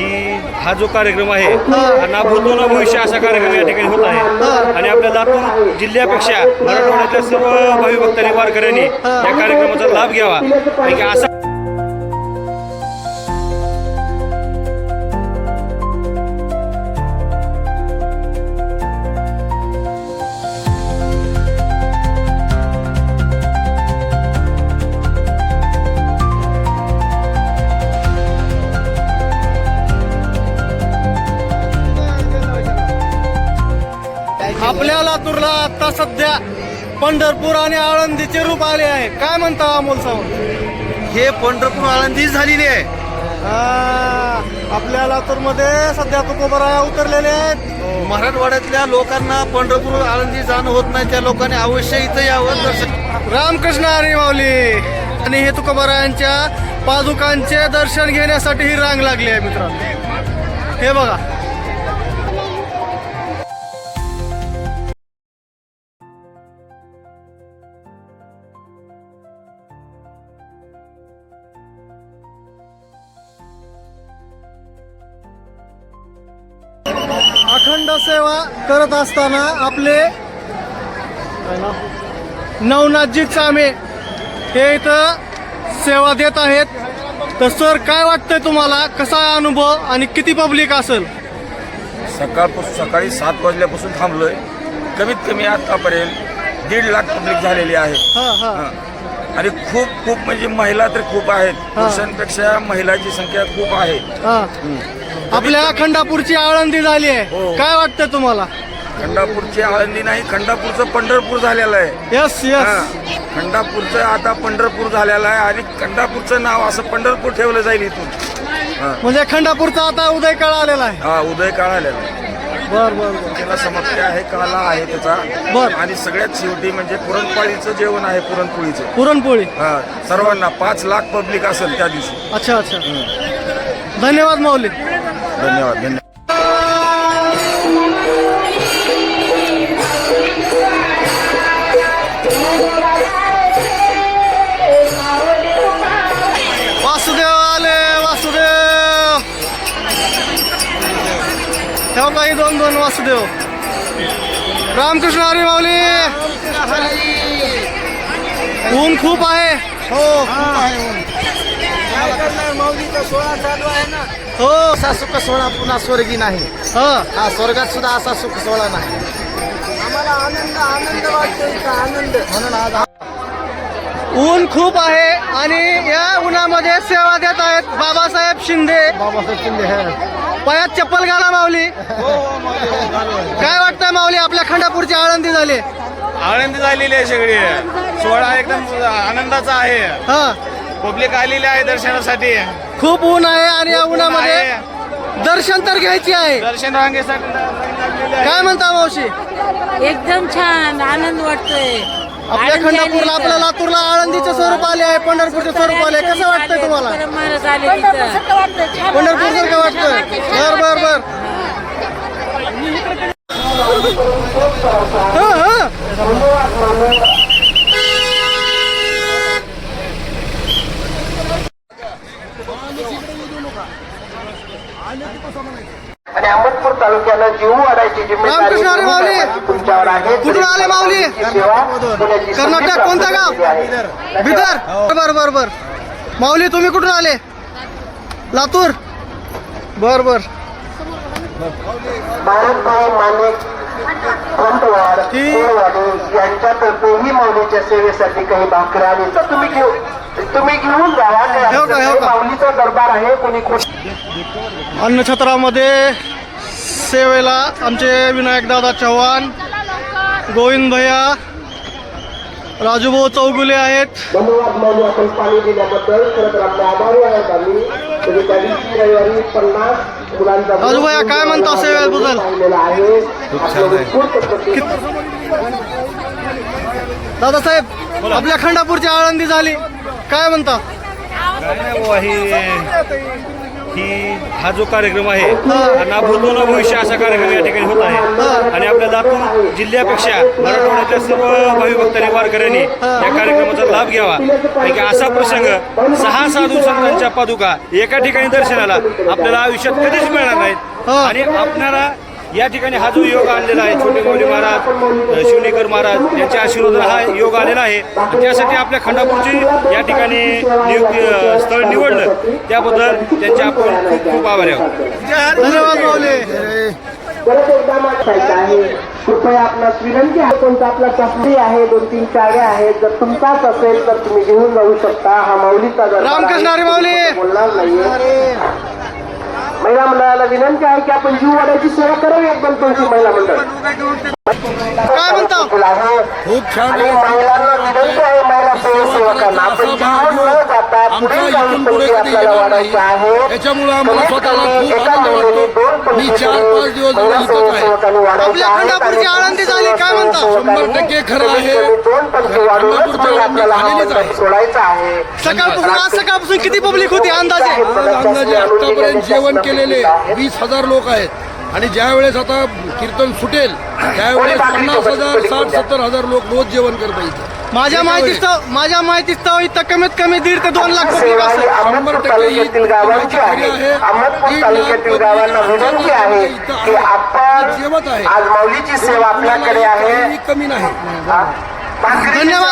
की हा जो कार्यक्रम आहे हा ना भूतो ना भविष्य असा कार्यक्रम या ठिकाणी होत आहे आणि आपल्या लातूर जिल्ह्यापेक्षा मराठवाड्यातल्या सर्व भावी भक्तांनी वारकऱ्यांनी या कार्यक्रमाचा लाभ घ्यावा आणि की असा आपल्या लातूरला आता सध्या पंढरपूर आणि आळंदीचे रूप आले आहे. काय म्हणता अमोल सावंत? हे पंढरपूर आळंदी झालेली आहे. आपल्या लातूरमध्ये सध्या तुकोबराया उतरलेले आहेत. मराठवाड्यातल्या लोकांना पंढरपूर आळंदी जाणं होत नाही, त्या लोकांनी अवश्य इथं यावं. दर्शन रामकृष्ण हरी माऊली. आणि हे तुकोबरायांच्या पादुकांचे दर्शन घेण्यासाठी ही रांग लागली आहे मित्रांनो. हे बघा, अखंड सेवा करत असताना आपले नवनाथजी चामे हे इथं सेवा देत आहेत. तर सर, काय वाटतंय तुम्हाला? कसा आहे अनुभव आणि किती पब्लिक असेल? सकाळी 7 वाजल्यापासून थांबलोय. कमीत कमी आतापर्यंत 1.5 लाख पब्लिक झालेली आहे. आणि खूप म्हणजे महिला तर खूप आहेत. पुरुषांपेक्षा महिलांची संख्या खूप आहे. आपल्या खंडापूरची आळंदी झाली आहे. हो. काय वाटतं तुम्हाला? खंडापूरची आळंदी नाही, खंडापूरचं पंढरपूर झालेलं आहे. यस. खंडापूरचं आता पंढरपूर झालेलं आहे आणि खंडापूरचं नाव असं पंढरपूर ठेवलं जाईल इथून. म्हणजे खंडापूरचा आता उदय काळ आलेला आहे. हा, उदय काळ आलेला आहे. बर. त्याला समाप्ती आहे, काला आहे त्याचा. बर. आणि सगळ्यात शेवटी म्हणजे पुरणपोळीचं जेवण आहे. पुरणपोळीचं पुरणपोळी. हा, सर्वांना 5 लाख पब्लिक असेल त्या दिवशी. अच्छा. धन्यवाद माऊली. धन्यवाद. वासुदेव आले, वासुदेव. ठेव काही 2 वासुदेव. रामकृष्ण हरी माऊली. ऊन खूप आहे. हो, खूप आहे ऊन. काय करणार, माऊलीचा सोहळा चालू आहे ना. हो. असा सुख सोहळा पुन्हा स्वर्गी नाही. हा, स्वर्गात सुद्धा असा सुख सोहळा नाही. आम्हाला आनंद वाटतो इथं, आनंद. म्हणून आज ऊन खूप आहे आणि या उन्हामध्ये सेवा देत आहेत बाबासाहेब शिंदे. पायात चप्पल घाला माऊली. काय वाटतंय माऊली? आपल्या खंडापूरची आळंदी झाली. आनंद झालेली आहे. सगळी सोहळा एकदम आनंदाचा आहे. हा, पब्लिक आलेली आहे दर्शनासाठी. खूप ऊन आहे आणि या उन्हामध्ये दर्शन तर घ्यायची आहे. दर्शन रांगेसाठी काय म्हणता मावशी? एकदम छान आनंद वाटतोय. आपल्या खंडापूरला, आपल्या लातूरला आळंदीचं स्वरूप आले आहे, पंढरपूरचं स्वरूप आले. कसं वाटतंय तुम्हाला? महाराज आले तिथं. पंढरपूर सारखं वाटतंय. बर. आणि अहमदपूर तालुक्याला जीव वाढायची रामकृष्ण हरी माऊली. तुमच्यावर आहे. कुठून आले माऊली? कर्नाटक. कोणतं गाव? बिदर. बर. माऊली, तुम्ही कुठून आले? लातूर. बर. भारतभाई माणिक कोंडवाड कोळवाडी यांच्यातर्फे ही माऊलीच्या सेवेसाठी काही भाकऱ्या आणि तर तुम्ही घेऊन जावा. हो का? माऊलीचा दरबार आहे. कोणी अन्नछत्रामध्ये सेवेला आमचे विनायकदादा चव्हाण, गोविंद भैया, राजूभाऊ चौगुले आहेत. धन्यवाद माऊली, आपण पाणी दिल्याबद्दल. खरं तर आपले आभारी आहेत आम्ही. तुम्ही त्या दिवशी रविवारी 50 मुलांचा राजू भैया, काय म्हणता सेवेबद्दल? दादासाहेब, आपल्या खंडापूरची आळंदी झाली. काय म्हणता? की हा जो कार्यक्रम आहे हा ना भूतो ना भविष्य असा कार्यक्रम या ठिकाणी होत आहे आणि आपल्या लातूर जिल्ह्यापेक्षा मराठवाड्यातल्या सर्व भावी भक्तांनी वारकऱ्यांनी या कार्यक्रमाचा लाभ घ्यावा. कारण की असा प्रसंग 6 साधू संतांच्या पादुका एका ठिकाणी दर्शनाला आपल्याला आयुष्यात कधीच मिळणार नाहीत आणि आपणाला या ठिकाणी हा जो योग आणलेला आहे छोटे माऊली महाराज शिवनेकर महाराज यांच्या आशीर्वादाने हा योग आलेला आहे. त्यासाठी आपल्या खंडापूरची या ठिकाणी नियुक्ती स्थळ निवडलं त्याबद्दल त्यांचे आपण खूप खूप आभारी आहोत. धन्यवाद माऊली. परत एकदा मागायचं आहे कृपया आपणास विनंती आहे. कोणता आपला चष्मी आहे 2-3 चाव्या आहेत. जर तुमचाच असेल तर तुम्ही घेऊन जाऊ शकता. हा माऊलीचा दरबार आहे. रामकृष्ण हरी माऊली. बोलणार नाहीये. महिला मंडळाला विनंती आहे की आपण जीव वाड्याची सेवा करावी. एकदम तुमची महिला मंडळ काय म्हणता? खूप छान आणि महिलांना विनंती आहे महिला स्वयंसेवकांना आपण जीवन न जाता पुढे जाऊन पंक्ती आपल्याला वाढायच्या आहेत. त्याच्यामुळे आम्हाला स्वतःला खूप एका आनंद महिलेने वाटतो. 2 पंक्ती मी 4-5 दिवस महिला इथंच आहे. स्वयंसेवकांनी वाढायच्या आपल्या खंडापूरची आळंदी झाली काय म्हणता? 100% खरं आहे. 2 पंक्ती वाढूनच मग आपल्याला हा मंडप सोडायचा आहे. सकाळपासून आज सकाळपासून किती पब्लिक होती अंदाजे? अंदाजे आतापर्यंत जेवण केलेले 20,000 लोक आहेत आणि ज्या वेळेस आता कीर्तन सुटेल त्यावेळेस 50,000 60-70,000 लोक रोज जेवण करता येईल. माझ्या माहितीस्तव इथं कमीत कमी 1.5 ते 2 लाख पब्लिक सेवा ही असेल. अहमदपूर तालुक्यातील गावांची आहे. अहमदपूर तालुक्यातील गावांना विनंती आहे की आपण जेवत आहे आज माऊलीची सेवा आपल्याकडे आहे. कमी नाही. भाकरीची धन्यवाद.